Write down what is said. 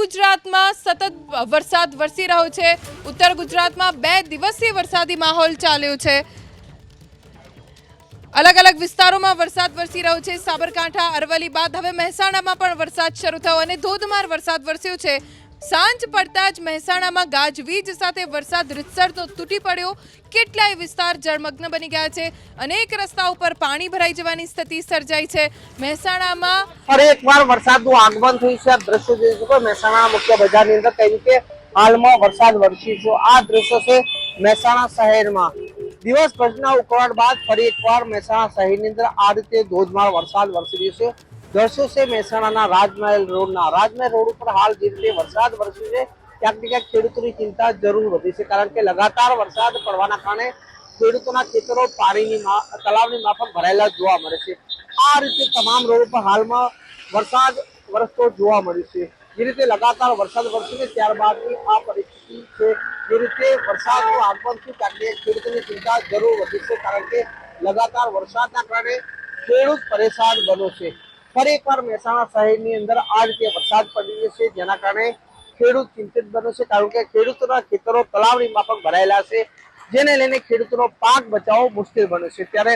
ગુજરાતમાં સતત વરસાદ વરસી રહ્યો છે। ઉત્તર ગુજરાતમાં 2 દિવસીય વરસાદી માહોલ ચાલ્યો છે। अलग अलग વિસ્તારોમાં વરસાદ વરસી રહ્યો છે। સાબરકાંઠા અરવલ્લી બાદ હવે મહેસાણામાં પણ વરસાદ શરૂ થયો અને ધોધમાર વરસાદ વરસ્યો છે। સાંજ પડતા જ મહેસાણામાં ગાજવીજ સાથે વરસાદ રીતસર તો તૂટી પડ્યો। કેટલાય વિસ્તાર જળમગ્ન બની ગયા છે। અનેક રસ્તા ઉપર પાણી ભરાઈ જવાની સ્થિતિ સર્જાઈ છે। મહેસાણામાં ફરી એકવાર વરસાદનું આગમન થયું છે। દ્રશ્યો જોઈ શકો મહેસાણા મુખ્ય બજારની અંદર કઈ રીતે હાલમાં વરસાદ વરસી છે। આ દ્રશ્યો છે મહેસાણા શહેરમાં। દિવસ ભરના ઉકળાટ બાદ ફરી એકવાર મહેસાણા શહેરની અંદર આ રીતે ધોધમાર વરસાદ વરસી રહ્યો છે। દ્રશ્યો છે મહેસાણાના રાજમહેલ રોડના। રાજમહેલ રોડ ઉપર હાલ જે રીતે વરસાદ વરસ્યો છે ક્યાંક ને ક્યાંક ખેડૂતોની ચિંતા જરૂર વધી છે, કારણ કે લગાતાર વરસાદ પડવાના કારણે ખેડૂતોના ખેતરો પાણીની તલાવની માફક ભરાયેલા જોવા મળે છે। આ રીતે તમામ રોડ પર હાલમાં વરસાદ વરસતો જોવા મળ્યો છે। જે રીતે લગાતાર વરસાદ વરસ્યો છે ત્યારબાદની આ પરિસ્થિતિ છે। જે રીતે વરસાદનું આગમન થયું ત્યારે ખેડૂતોની ચિંતા જરૂર વધી છે, કારણ કે લગાતાર વરસાદના કારણે ખેડૂત પરેશાન બન્યો છે। ફરી એકવાર મહેસાણા શહેરની અંદર આ રીતે વરસાદ પડી રહ્યો છે, જેના કારણે ખેડૂત ચિંતિત બન્યો છે, કારણ કે ખેડૂતોના ખેતરો તલાવની માફક ભરાયેલા છે, જેને લઈને ખેડૂતોનો પાક બચાવવો મુશ્કેલ બન્યો છે। ત્યારે